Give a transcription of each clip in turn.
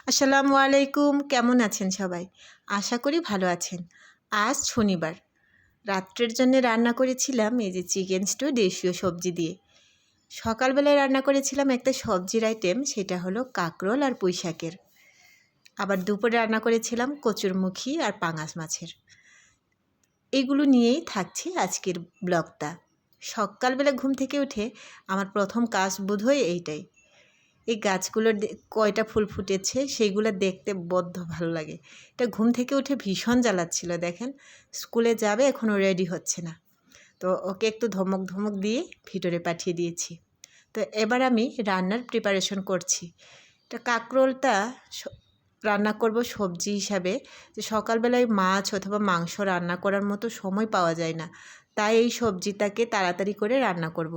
আসসালামু আলাইকুম, কেমন আছেন সবাই? আশা করি ভালো আছেন। আজ শনিবার। রাত্রের জন্য রান্না করেছিলাম এই যে চিকেন স্টু দেশীয় সবজি দিয়ে। সকালবেলায় রান্না করেছিলাম একটা সবজির আইটেম, সেটা হলো কাঁকরোল আর পুঁই শাকের। আবার দুপুরে রান্না করেছিলাম কচুরমুখী আর পাঙাশ মাছের। এগুলো নিয়েই থাকছে আজকের ব্লগটা। সকালবেলা ঘুম থেকে উঠে আমার প্রথম কাজ বোধহয় এইটাই। এই গাছগুলোর কয়টা ফুল ফুটেছে সেইগুলো দেখতে বড্ড ভালো লাগে। এটা ঘুম থেকে উঠে ভীষণ জ্বালাচ্ছিল। দেখেন, স্কুলে যাবে, এখনও রেডি হচ্ছে না। তো ওকে একটু ধমক ধমক দিয়ে ভিতরে পাঠিয়ে দিয়েছি। তো এবার আমি রান্নার প্রিপারেশন করছি। এটা কাঁকরোলটা রান্না করব সবজি হিসাবে। যে সকালবেলায় মাছ অথবা মাংস রান্না করার মতো সময় পাওয়া যায় না, তাই এই সবজিটাকে তাড়াতাড়ি করে রান্না করব।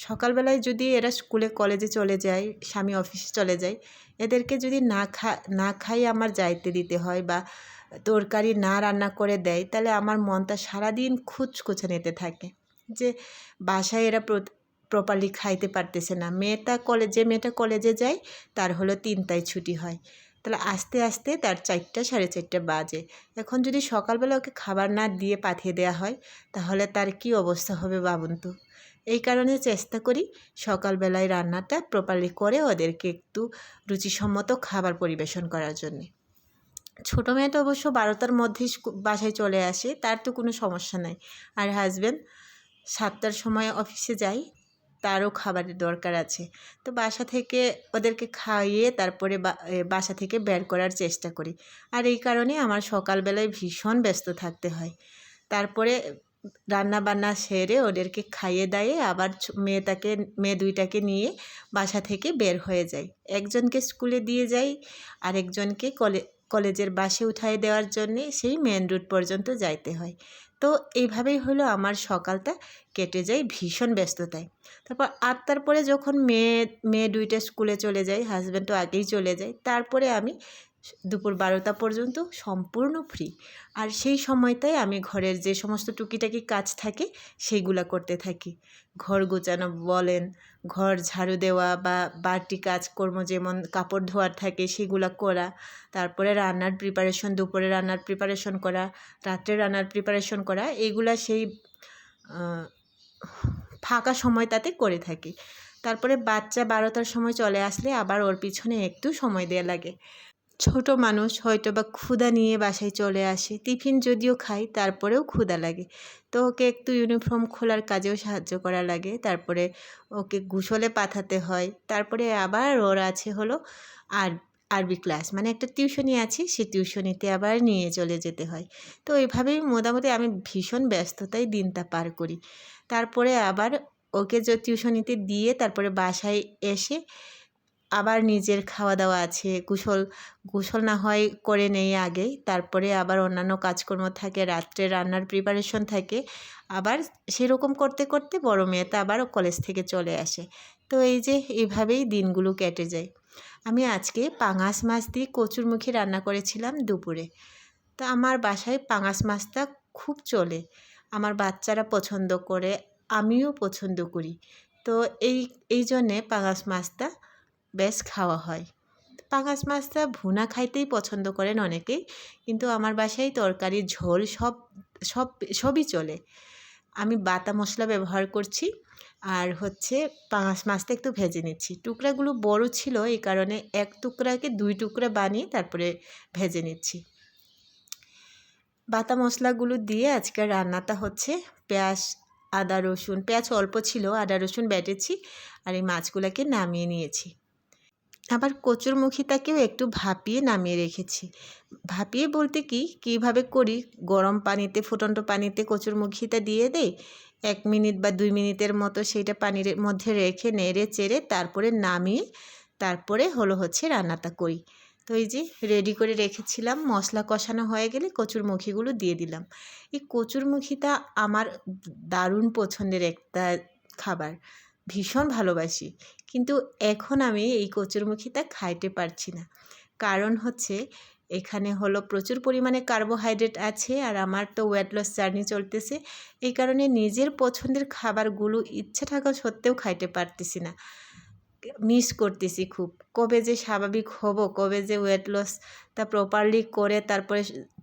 সকালবেলায় যদি এরা স্কুলে কলেজে চলে যায়, স্বামী অফিসে চলে যায়, এদেরকে যদি না খাই আমার যাইতে দিতে হয় বা তরকারি না রান্না করে দেয়, তাহলে আমার মনটা সারাদিন খুঁতখুঁচানিতে থাকে যে বাসায় এরা প্রপারলি খাইতে পারতেছে না। মেয়েটা কলেজে যায়, তার হলো 3টায় ছুটি হয়, তাহলে আস্তে আস্তে তার 4টা 4:30 বাজে। এখন যদি সকালবেলা ওকে খাবার না দিয়ে পাঠিয়ে দেওয়া হয়, তাহলে তার কি অবস্থা হবে ভাবুন তো। এই কারণে চেষ্টা করি সকালবেলায় রান্নাটা প্রপারলি করে ওদেরকে একটু রুচিসম্মত খাবার পরিবেশন করার জন্যে। ছোটো মেয়েটা অবশ্য 12টার মধ্যেই বাসায় চলে আসে, তার তো কোনো সমস্যা নাই। আর হাজব্যান্ড 7টার সময় অফিসে যায়, তারও খাবারের দরকার আছে। তো বাসা থেকে ওদেরকে খাইয়ে তারপরে বাসা থেকে বের করার চেষ্টা করি। আর এই কারণে আমার সকালবেলায় ভীষণ ব্যস্ত থাকতে হয়। তারপরে রান্না বান্না সেরে ওদেরকে খাইয়ে দাইয়ে আবার মেয়ে 2টাকে নিয়ে বাসা থেকে বের হয়ে যাই। একজনকে স্কুলে দিয়ে যাই, আরেকজনকে কলেজের বাসে উঠায় দেওয়ার জন্যে সেই মেন রোড পর্যন্ত যাইতে হয়। তো এইভাবেই হলো আমার সকালটা কেটে যায় ভীষণ ব্যস্ততায়। তারপর 8টার পরে যখন মেয়ে 2টা স্কুলে চলে যায়, হাজব্যান্ড তো আগেই চলে যায়, তারপরে আমি দুপুর 12টা পর্যন্ত সম্পূর্ণ ফ্রি। আর সেই সময়টায় আমি ঘরের যে সমস্ত টুকিটাকি কাজ থাকে সেইগুলা করতে থাকি। ঘর গোছানো বলেন, ঘর ঝাড়ু দেওয়া বা বাড়তি কাজকর্ম যেমন কাপড় ধোয়ার থাকে সেগুলা করা, তারপরে দুপুরে রান্নার প্রিপারেশন করা, রাত্রে রান্নার প্রিপারেশন করা, এইগুলা সেই ফাঁকা সময়টাতে করে থাকি। তারপরে বাচ্চা 12টার সময় চলে আসলে আবার ওর পিছনে একটু সময় দেওয়া লাগে। ছোট মানুষ হয়তো বা ক্ষুধা নিয়ে বাসায় চলে আসে, টিফিন যদিও খাই তারপরেও ক্ষুধা লাগে। তো ওকে একটু ইউনিফর্ম খোলার কাজেও সাহায্য করা লাগে, তারপরে ওকে গোসলে পাঠাতে হয়। তারপরে আবার ওর আছে হলো আরবি ক্লাস, মানে একটা টিউশনি আছে, সে টিউশনিতে আবার নিয়ে চলে যেতে হয়। তো এইভাবেই মোটামুটি আমি ভীষণ ব্যস্ততায় দিনটা পার করি। তারপরে আবার ওকে যে টিউশনিতে দিয়ে তারপরে বাসায় এসে আবার নিজের খাওয়া দাওয়া আছে, গোসল না হয় করে নেই আগেই, তারপরে আবার অন্যান্য কাজকর্ম থাকে, রাত্রে রান্নার প্রিপারেশন থাকে। আবার সেরকম করতে করতে বড় মেয়েটা আবার কলেজ থেকে চলে আসে। তো এই যে এইভাবেই দিনগুলো কেটে যায়। আমি আজকে পাঙাশ মাছ দিয়ে কচুরমুখী রান্না করেছিলাম দুপুরে। তো আমার বাসায় পাঙাশ মাছটা খুব চলে, আমার বাচ্চারা পছন্দ করে, আমিও পছন্দ করি। তো এই জন্যে পাঙাশ মাছটা বেশ খাওয়া হয়। পাঙাশ মাছটা ভুনা খাইতেই পছন্দ করেন অনেকেই, কিন্তু আমার বাসায় তরকারি ঝোল সবই চলে। আমি বাটা মশলা ব্যবহার করছি, আর হচ্ছে পাঙাশ মাছটা একটু ভেজে নিচ্ছি। টুকরাগুলো বড় ছিল, এই কারণে 1 টুকরাকে 2 টুকরা বানিয়ে তারপরে ভেজে নিচ্ছি। বাটা মশলাগুলো দিয়ে আজকের রান্নাটা হচ্ছে পেঁয়াজ আদা রসুন, পেঁয়াজ অল্প ছিল, আদা রসুন বেটেছি, আর এই মাছগুলোকে নামিয়ে নিয়েছি। আবার কচুরমুখীটাকেও একটু ভাপিয়ে নামিয়ে রেখেছি। ভাপিয়ে বলতে কীভাবে করি, গরম পানিতে, ফুটন্ত পানিতে কচুরমুখীটা দিয়ে দেই, 1 মিনিট বা 2 মিনিটের মতো সেইটা পানির মধ্যে রেখে নেড়ে চেড়ে তারপরে নামিয়ে তারপরে হচ্ছে রান্নাটা করি। তো এই যে রেডি করে রেখেছিলাম, মশলা কষানো হয়ে গেলে কচুরমুখীগুলো দিয়ে দিলাম। এই কচুরমুখীটা আমার দারুণ পছন্দের একটা খাবার, ভীষণ ভালোবাসি। কিন্তু এখন আমি এই কচুরমুখীটা খাইতে পারছি না। কারণ হচ্ছে এখানে হলো প্রচুর পরিমাণে কার্বোহাইড্রেট আছে, আর আমার তো ওয়েট লস জার্নি চলতেছে। এই কারণে নিজের পছন্দের খাবারগুলো ইচ্ছা থাকা সত্ত্বেও খাইতে পারতেছি না। মিস করতেছি খুব। কবে যে স্বাভাবিক হব, কবে যে ওয়েট লসটা প্রপারলি করে তারপরে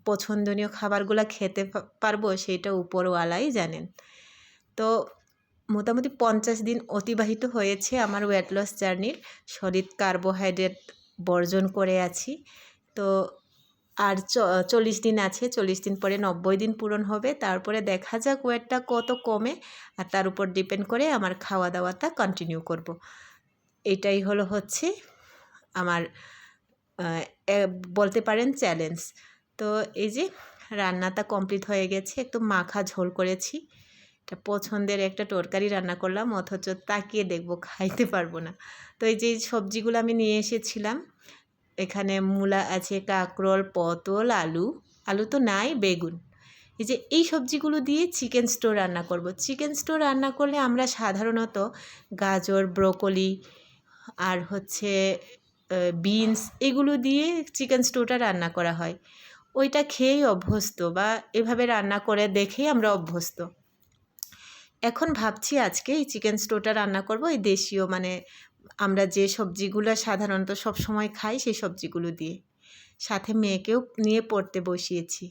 পছন্দনীয় খাবারগুলো খেতে পারবো, সেটা উপরওয়ালাই জানেন। তো মোটামুটি 50 দিন অতিবাহিত হয়েছে আমার ওয়েট লস জার্নির। সলিড কার্বোহাইড্রেট বর্জন করে আছি। তো আর 40 দিন আছে, 40 দিন পরে 90 দিন পূরণ হবে। তারপরে দেখা যাক ওয়েটটা কত কমে, আর তার উপর ডিপেন্ড করে আমার খাওয়া দাওয়াটা কন্টিনিউ করব। এটাই হচ্ছে আমার বলতে পারেন চ্যালেঞ্জ। তো এই যে রান্নাটা কমপ্লিট হয়ে গেছে, একটু মাখা ঝোল করেছি। এটা পছন্দের একটা তরকারি রান্না করলাম, অথচ তাকিয়ে দেখবো খাইতে পারবো না। তো এই যে সবজিগুলো আমি নিয়ে এসেছিলাম, এখানে মূলা আছে, কাঁকরোল, পটল, আলু তো নাই, বেগুন। এই সবজিগুলো দিয়ে চিকেন স্টো রান্না করব। চিকেন স্টো রান্না করলে আমরা সাধারণত গাজর, ব্রোকলি আর বিনস এগুলো দিয়ে চিকেন স্টোটা রান্না করা হয়। ওইটা খেয়েই অভ্যস্ত, বা এভাবে রান্না করে দেখেই আমরা অভ্যস্ত। এখন ভাবছি আজকে এই চিকেন স্টোটা রান্না করব এই দেশীয়, মানে আমরা যে সবজিগুলো সাধারণত সব সময় খাই সেই সবজিগুলো দিয়ে। সাথে মেয়েকেও নিয়ে পড়তে বসিয়েছি।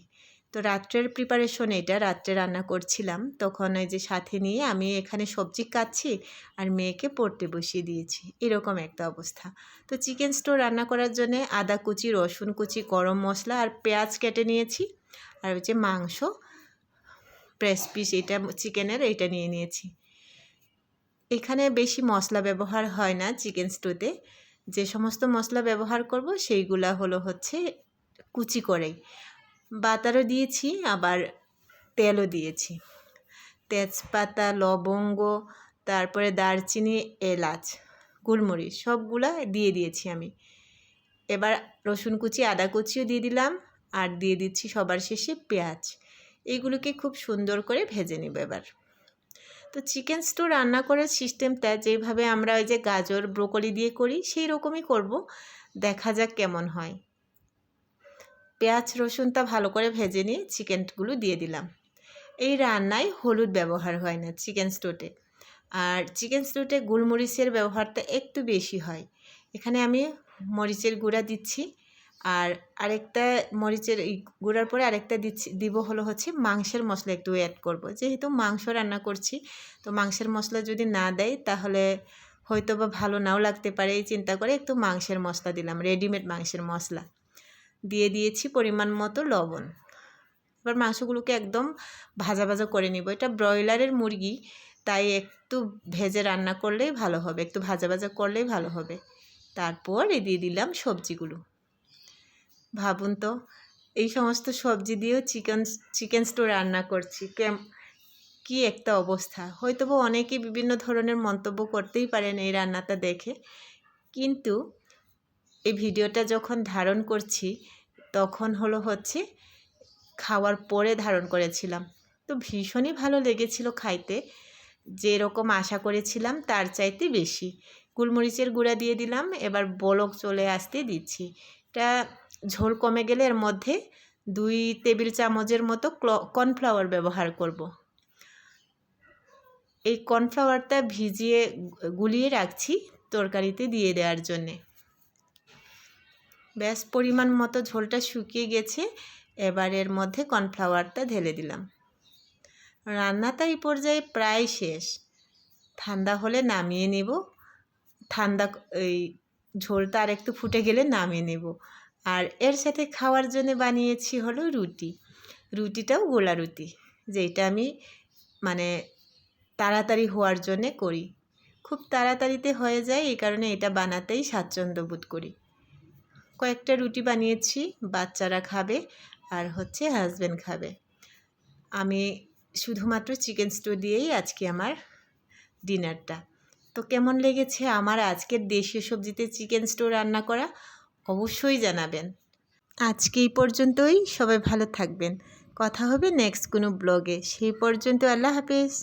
তো রাত্রের প্রিপারেশন এটা, রাত্রে রান্না করছিলাম, তখন এই যে সাথে নিয়ে আমি এখানে সবজি কাটছি আর মেয়েকে পড়তে বসিয়ে দিয়েছি, এরকম একটা অবস্থা। তো চিকেন স্টো রান্না করার জন্য আদা কুচি, রসুন কুচি, গরম মশলা আর পেঁয়াজ কেটে নিয়েছি। আর মাংস প্রেস পিস, এটা চিকেনের, এইটা নিয়ে নিয়েছি। এখানে বেশি মশলা ব্যবহার হয় না চিকেন স্টোতে। যে সমস্ত মশলা ব্যবহার করব সেইগুলা কুচি করেই। বাটারও দিয়েছি, আবার তেলও দিয়েছি। তেজপাতা, লবঙ্গ, তারপরে দারচিনি, এলাচ, গোলমরিচ সবগুলা দিয়ে দিয়েছি আমি। এবার রসুন কুচি, আদা কুচিও দিয়ে দিলাম, আর দিয়ে দিচ্ছি সবার শেষে পেঁয়াজ। এইগুলোকে খুব সুন্দর করে ভেজে নেব এবার। তো চিকেন স্টো রান্না করার সিস্টেমটা যেভাবে আমরা ওই যে গাজর, ব্রোকলি দিয়ে করি সেই রকমই করব, দেখা যাক কেমন হয়। পেঁয়াজ রসুনটা ভালো করে ভেজে নিয়ে চিকেনগুলো দিয়ে দিলাম। এই রান্নায় হলুদ ব্যবহার হয় না চিকেন স্টোতে, আর চিকেন স্টোতে গোলমরিচের ব্যবহারটা একটু বেশি হয়। এখানে আমি মরিচের গুঁড়া দিচ্ছি, আর আরেকটা মরিচের গুঁড়ার পরে আরেকটা দিব মাংসের মশলা একটু অ্যাড করব। যেহেতু মাংস রান্না করছি, তো মাংসের মশলা যদি না দেয় তাহলে হয়তো বা ভালো নাও লাগতে পারে, এই চিন্তা করে একটু মাংসের মশলা দিলাম, রেডিমেড মাংসের মশলা দিয়ে দিয়েছি, পরিমাণ মতো লবণ। এবার মাংসগুলোকে একদম ভাজা ভাজা করে নিব। এটা ব্রয়লারের মুরগি, তাই একটু ভেজে রান্না করলেই ভালো হবে, একটু ভাজা ভাজা করলেই ভালো হবে। তারপর দিয়ে দিলাম সবজিগুলো। ভাবুন তো, এই সমস্ত সবজি দিয়েও চিকেন স্টো রান্না করছি, কি একটা অবস্থা। হয়তো বা অনেকে বিভিন্ন ধরনের মন্তব্য করতেই পারেন এই রান্নাটা দেখে, কিন্তু এই ভিডিওটা যখন ধারণ করছি তখন খাওয়ার পরে ধারণ করেছিলাম। তো ভীষণই ভালো লেগেছিল খাইতে, যেরকম আশা করেছিলাম তার চাইতে বেশি। গোলমরিচের গুঁড়া দিয়ে দিলাম, এবার বলক চলে আসতে দিচ্ছি। এটা ঝোল কমে গেলে এর মধ্যে 2 টেবিল চামচের মতো কর্নফ্লাওয়ার ব্যবহার করব। এই কর্নফ্লাওয়ারটা গুলিয়ে রাখছি তরকারিতে দিয়ে দেওয়ার জন্যে। ব্যাস পরিমাণ মতো ঝোলটা শুকিয়ে গেছে, এবার এর মধ্যে কর্নফ্লাওয়ারটা ঢেলে দিলাম। রান্নাটা এই পর্যায়ে প্রায় শেষ, ঠান্ডা হলে নামিয়ে নেব। এই ঝোলটা আর একটু ফুটে গেলে নামিয়ে নেব। আর এর সাথে খাওয়ার জন্য বানিয়েছি রুটিটাও গোলা রুটি, যেটা আমি তাড়াতাড়ি হওয়ার জন্যে করি। খুব তাড়াতাড়িতে হয়ে যায়, এই কারণে এটা বানাতেই স্বাচ্ছন্দ্য বোধ করি। কয়েকটা রুটি বানিয়েছি, বাচ্চারা খাবে আর হাজব্যান্ড খাবে। আমি শুধুমাত্র চিকেন স্টো দিয়েই আজকে আমার ডিনারটা। তো কেমন লেগেছে আমার আজকের দেশীয় সবজিতে চিকেন স্টো রান্না করা, অবশ্যই জানাবেন। আজকে এই পর্যন্তই, সবাই ভালো থাকবেন। কথা হবে নেক্সট কোনো ব্লগে। সেই পর্যন্ত আল্লাহ হাফেজ।